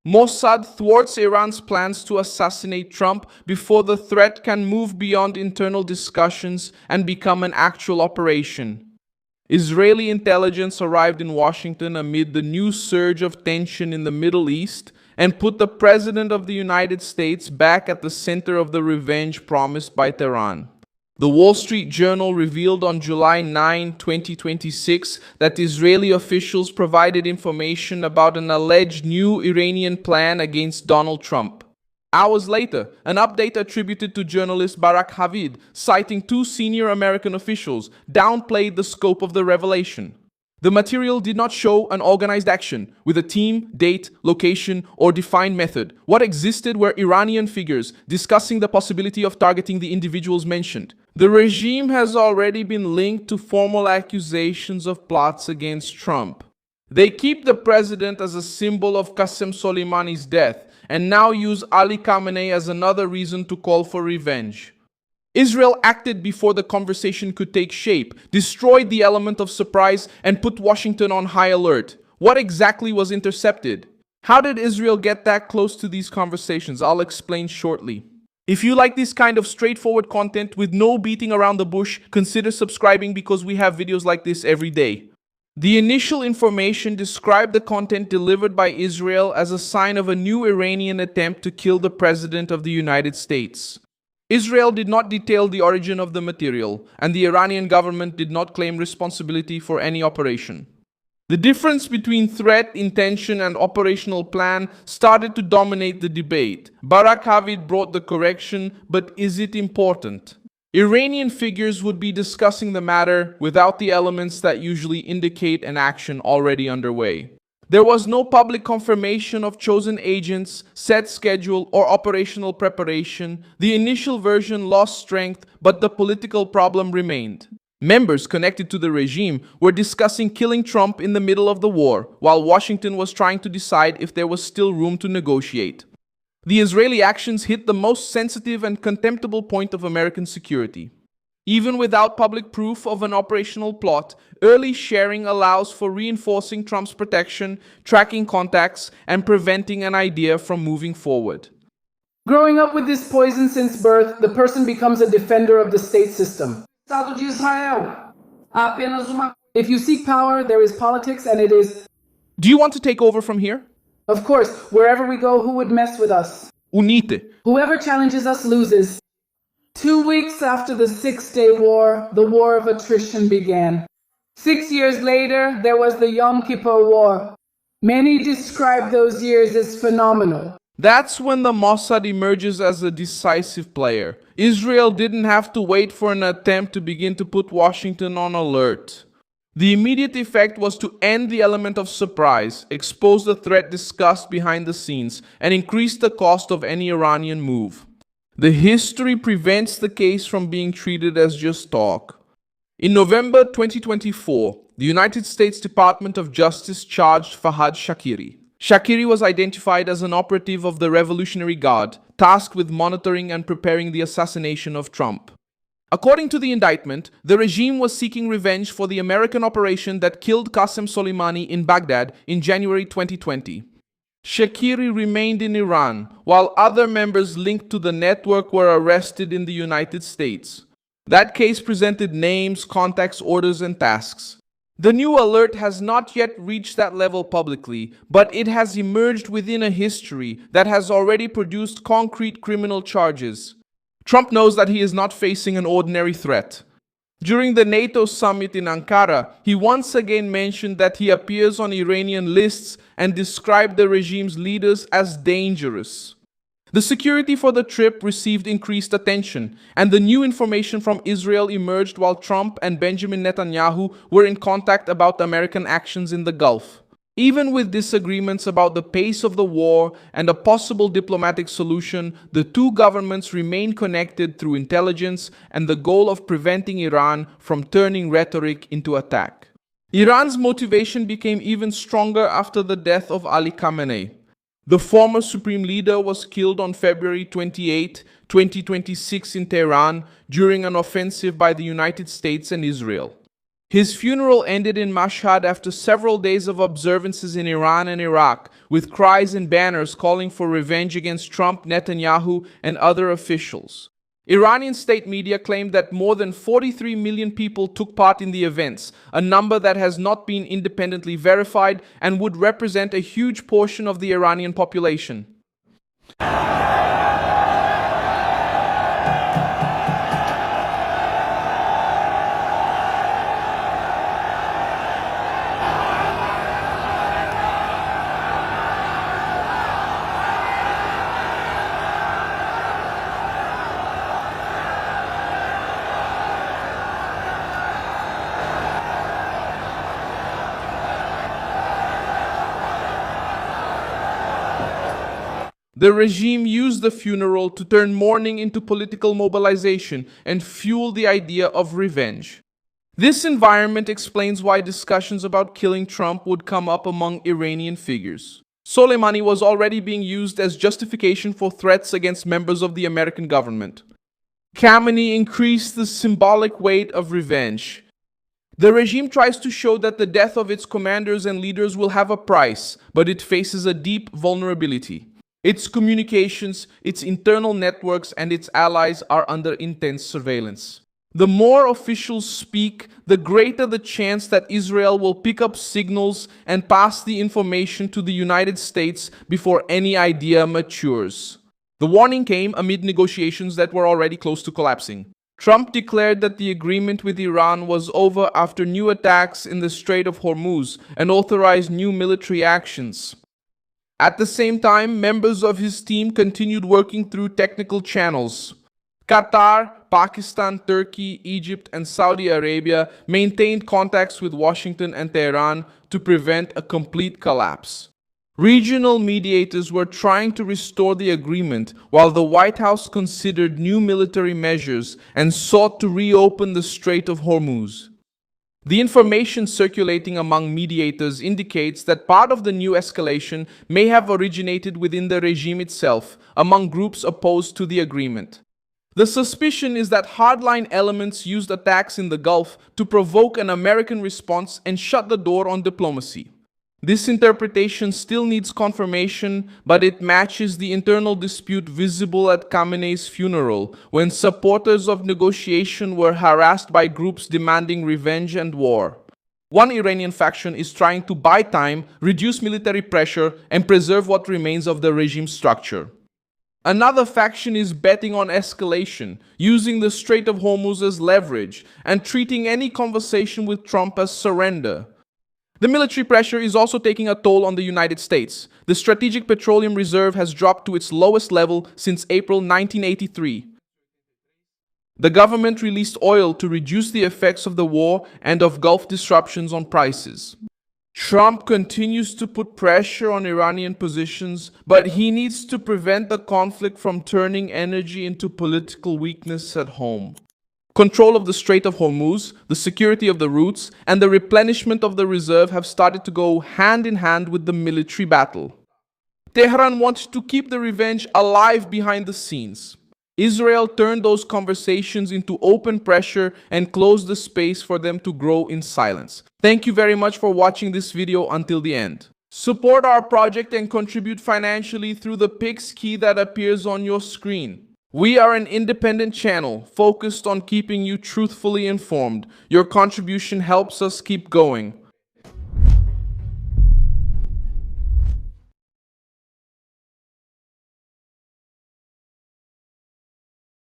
Mossad thwarts Iran's plans to assassinate Trump before the threat can move beyond internal discussions and become an actual operation. Israeli intelligence arrived in Washington amid the new surge of tension in the Middle East and put the President of the United States back at the center of the revenge promised by Tehran. The Wall Street Journal revealed on July 9, 2026, that Israeli officials provided information about an alleged new Iranian plan against Donald Trump. Hours later, an update attributed to journalist Barak Havid, citing two senior American officials, downplayed the scope of the revelation. The material did not show an organized action, with a team, date, location, or defined method. What existed were Iranian figures discussing the possibility of targeting the individuals mentioned. The regime has already been linked to formal accusations of plots against Trump. They keep the president as a symbol of Qasem Soleimani's death, and now use Ali Khamenei as another reason to call for revenge. Israel acted before the conversation could take shape, destroyed the element of surprise, and put Washington on high alert. What exactly was intercepted? How did Israel get that close to these conversations? I'll explain shortly. If you like this kind of straightforward content with no beating around the bush, consider subscribing because we have videos like this every day. The initial information described the content delivered by Israel as a sign of a new Iranian attempt to kill the President of the United States. Israel did not detail the origin of the material, and the Iranian government did not claim responsibility for any operation. The difference between threat, intention, and operational plan started to dominate the debate. Barak Havid brought the correction, but is it important? Iranian figures would be discussing the matter without the elements that usually indicate an action already underway. There was no public confirmation of chosen agents, set schedule, or operational preparation. The initial version lost strength, but the political problem remained. Members connected to the regime were discussing killing Trump in the middle of the war, while Washington was trying to decide if there was still room to negotiate. The Israeli actions hit the most sensitive and contemptible point of American security. Even without public proof of an operational plot, early sharing allows for reinforcing Trump's protection, tracking contacts, and preventing an idea from moving forward. Growing up with this poison since birth, the person becomes a defender of the state system. If you seek power, there is politics, and it is... Do you want to take over from here? Of course, wherever we go, who would mess with us? Unite. Whoever challenges us loses. 2 weeks after the Six-Day War, the War of Attrition began. 6 years later, there was the Yom Kippur War. Many describe those years as phenomenal. That's when the Mossad emerges as a decisive player. Israel didn't have to wait for an attempt to begin to put Washington on alert. The immediate effect was to end the element of surprise, expose the threat discussed behind the scenes, and increase the cost of any Iranian move. The history prevents the case from being treated as just talk. In November 2024, the United States Department of Justice charged Fahad Shakiri. Shakiri was identified as an operative of the Revolutionary Guard, tasked with monitoring and preparing the assassination of Trump. According to the indictment, the regime was seeking revenge for the American operation that killed Qasem Soleimani in Baghdad in January 2020. Shakiri remained in Iran, while other members linked to the network were arrested in the United States. That case presented names, contacts, orders, and tasks. The new alert has not yet reached that level publicly, but it has emerged within a history that has already produced concrete criminal charges. Trump knows that he is not facing an ordinary threat. During the NATO summit in Ankara, he once again mentioned that he appears on Iranian lists and described the regime's leaders as dangerous. The security for the trip received increased attention, and the new information from Israel emerged while Trump and Benjamin Netanyahu were in contact about American actions in the Gulf. Even with disagreements about the pace of the war and a possible diplomatic solution, the two governments remain connected through intelligence and the goal of preventing Iran from turning rhetoric into attack. Iran's motivation became even stronger after the death of Ali Khamenei. The former supreme leader was killed on February 28, 2026 in Tehran during an offensive by the United States and Israel. His funeral ended in Mashhad after several days of observances in Iran and Iraq, with cries and banners calling for revenge against Trump, Netanyahu, and other officials. Iranian state media claimed that more than 43 million people took part in the events, a number that has not been independently verified and would represent a huge portion of the Iranian population. The regime used the funeral to turn mourning into political mobilization and fuel the idea of revenge. This environment explains why discussions about killing Trump would come up among Iranian figures. Soleimani was already being used as justification for threats against members of the American government. Khamenei increased the symbolic weight of revenge. The regime tries to show that the death of its commanders and leaders will have a price, but it faces a deep vulnerability. Its communications, its internal networks, and its allies are under intense surveillance. The more officials speak, the greater the chance that Israel will pick up signals and pass the information to the United States before any idea matures. The warning came amid negotiations that were already close to collapsing. Trump declared that the agreement with Iran was over after new attacks in the Strait of Hormuz and authorized new military actions. At the same time, members of his team continued working through technical channels. Qatar, Pakistan, Turkey, Egypt, and Saudi Arabia maintained contacts with Washington and Tehran to prevent a complete collapse. Regional mediators were trying to restore the agreement, while the White House considered new military measures and sought to reopen the Strait of Hormuz. The information circulating among mediators indicates that part of the new escalation may have originated within the regime itself, among groups opposed to the agreement. The suspicion is that hardline elements used attacks in the Gulf to provoke an American response and shut the door on diplomacy. This interpretation still needs confirmation, but it matches the internal dispute visible at Khamenei's funeral, when supporters of negotiation were harassed by groups demanding revenge and war. One Iranian faction is trying to buy time, reduce military pressure, and preserve what remains of the regime's structure. Another faction is betting on escalation, using the Strait of Hormuz as leverage, and treating any conversation with Trump as surrender. The military pressure is also taking a toll on the United States. The Strategic Petroleum Reserve has dropped to its lowest level since April 1983. The government released oil to reduce the effects of the war and of Gulf disruptions on prices. Trump continues to put pressure on Iranian positions, but he needs to prevent the conflict from turning energy into political weakness at home. Control of the Strait of Hormuz, the security of the routes, and the replenishment of the reserve have started to go hand in hand with the military battle. Tehran wants to keep the revenge alive behind the scenes. Israel turned those conversations into open pressure and closed the space for them to grow in silence. Thank you very much for watching this video until the end. Support our project and contribute financially through the Pix key that appears on your screen. We are an independent channel focused on keeping you truthfully informed. Your contribution helps us keep going.